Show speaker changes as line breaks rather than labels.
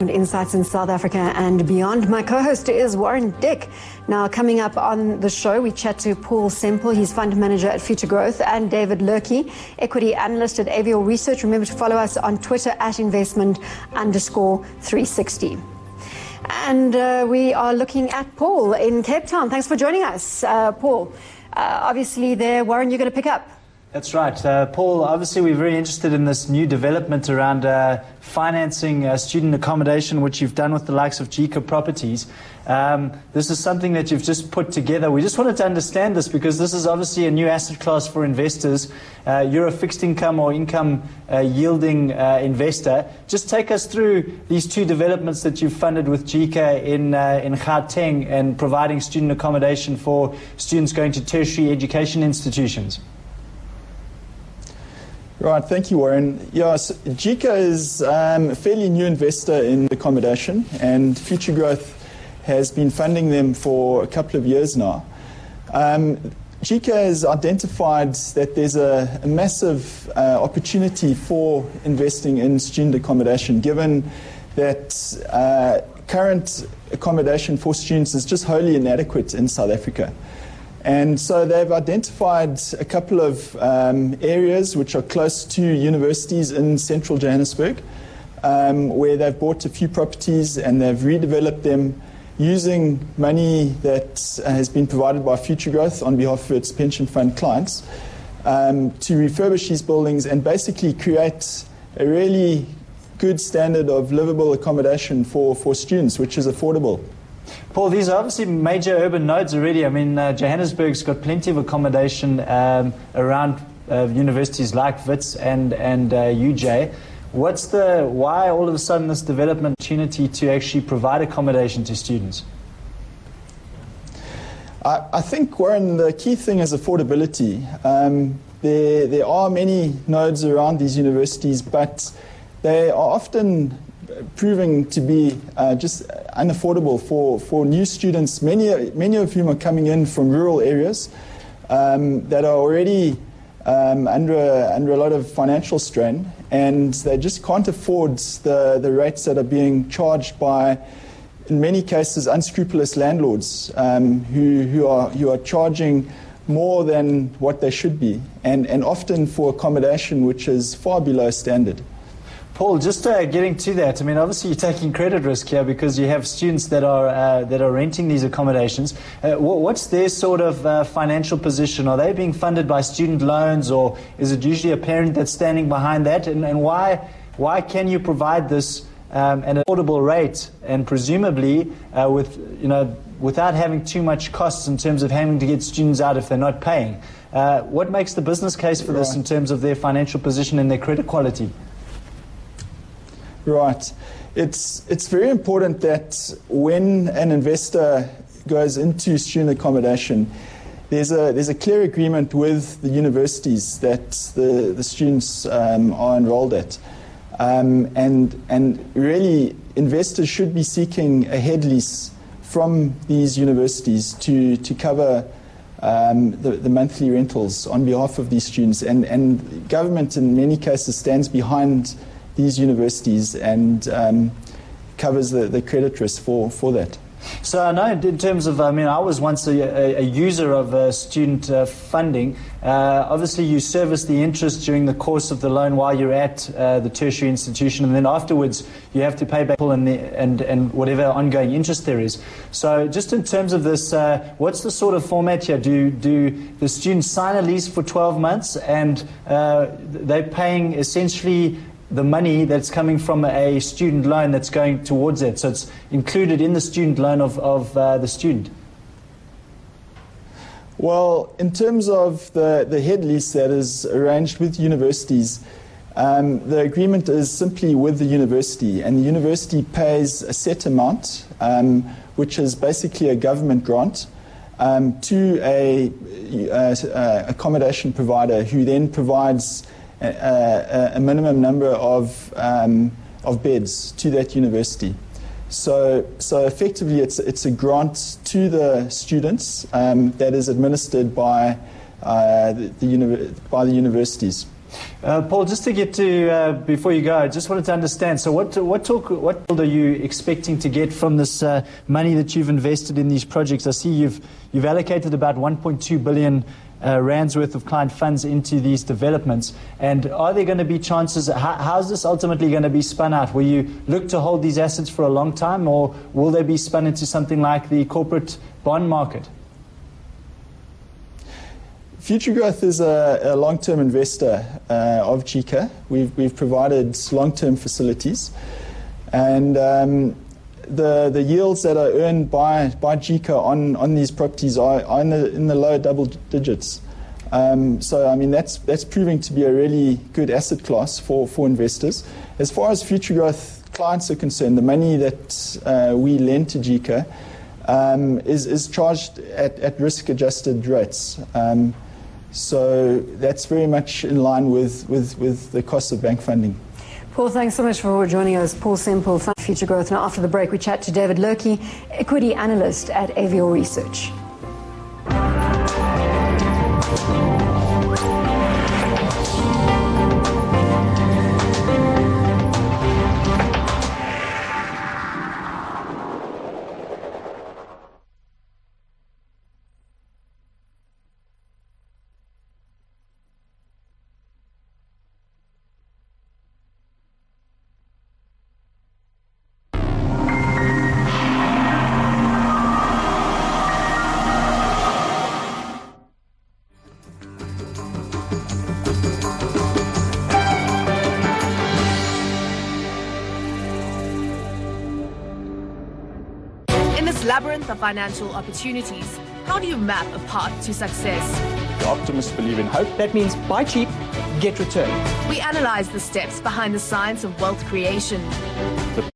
Insights in South Africa and beyond. My co-host is Warren Dick. Now, coming up on the show, we chat to Paul Semple, he's fund manager at Future Growth, and David Lurkey, equity analyst at Avial Research. Remember to follow us on Twitter at investment_360. And we are looking at Paul in Cape Town. Thanks for joining us, Paul. Obviously there, Warren, you're going to pick up.
That's right. Paul, obviously we're very interested in this new development around financing student accommodation, which you've done with the likes of GICA Properties. This is something that you've just put together. We just wanted to understand this because this is obviously a new asset class for investors. You're a fixed income or income yielding investor. Just take us through these two developments that you've funded with GICA in Gauteng and providing student accommodation for students going to tertiary education institutions.
Right, thank you, Warren. Yes, GICA is a fairly new investor in accommodation, and Future Growth has been funding them for a couple of years now. GICA has identified that there's a massive opportunity for investing in student accommodation, given that current accommodation for students is just wholly inadequate in South Africa. And so they've identified a couple of areas which are close to universities in central Johannesburg, where they've bought a few properties and they've redeveloped them using money that has been provided by Future Growth on behalf of its pension fund clients to refurbish these buildings and basically create a really good standard of livable accommodation for students, which is affordable.
Paul, these are obviously major urban nodes already. I mean, Johannesburg's got plenty of accommodation around universities like WITS and UJ. Why all of a sudden this development opportunity to actually provide accommodation to students?
I think, Warren, the key thing is affordability. There are many nodes around these universities, but they are often proving to be just unaffordable for new students, many of whom are coming in from rural areas that are already under a lot of financial strain, and they just can't afford the rates that are being charged by, in many cases, unscrupulous landlords who are charging more than what they should be, and often for accommodation which is far below standard.
Paul, just getting to that, I mean, obviously you're taking credit risk here because you have students that are renting these accommodations. What's their sort of financial position? Are they being funded by student loans, or is it usually a parent that's standing behind that? And why can you provide this at an affordable rate and presumably without having too much costs in terms of having to get students out if they're not paying? What makes the business case for this in terms of their financial position and their credit quality?
Right. It's very important that when an investor goes into student accommodation, there's a clear agreement with the universities that the students are enrolled at. And really, investors should be seeking a head lease from these universities to cover the monthly rentals on behalf of these students. And government, in many cases, stands behind these universities and covers the credit risk for that.
So I know in terms of, I mean, I was once a user of student funding. Obviously, you service the interest during the course of the loan while you're at the tertiary institution, and then afterwards you have to pay back and whatever ongoing interest there is. So just in terms of this, what's the sort of format here? Do the students sign a lease for 12 months and they're paying essentially the money that's coming from a student loan that's going towards it, so it's included in the student loan of the student?
Well, in terms of the head lease that is arranged with universities, the agreement is simply with the university, and the university pays a set amount, which is basically a government grant, to a accommodation provider who then provides a minimum number of beds to that university. So effectively, it's a grant to the students that is administered by the universities.
Paul, just to get to, before you go, I just wanted to understand, so what are you expecting to get from this money that you've invested in these projects? I see you've allocated about 1.2 billion rands worth of client funds into these developments. And are there going to be chances, how's this ultimately going to be spun out? Will you look to hold these assets for a long time, or will they be spun into something like the corporate bond market?
Future Growth is a long-term investor of GICA. We've provided long-term facilities, and the yields that are earned by GICA on these properties are in the low double digits. So I mean that's proving to be a really good asset class for investors. As far as Future Growth clients are concerned, the money that we lend to GICA is charged at risk-adjusted rates. So that's very much in line with the cost of bank funding.
Paul, thanks so much for joining us. Paul Semple, Future Growth. Now, after the break, we chat to David Lurkey, equity analyst at Avior Research.
Labyrinth of financial opportunities, how do you map a path to success?
The optimists believe in hope. That means buy cheap, get return.
We analyze the steps behind the science of wealth creation.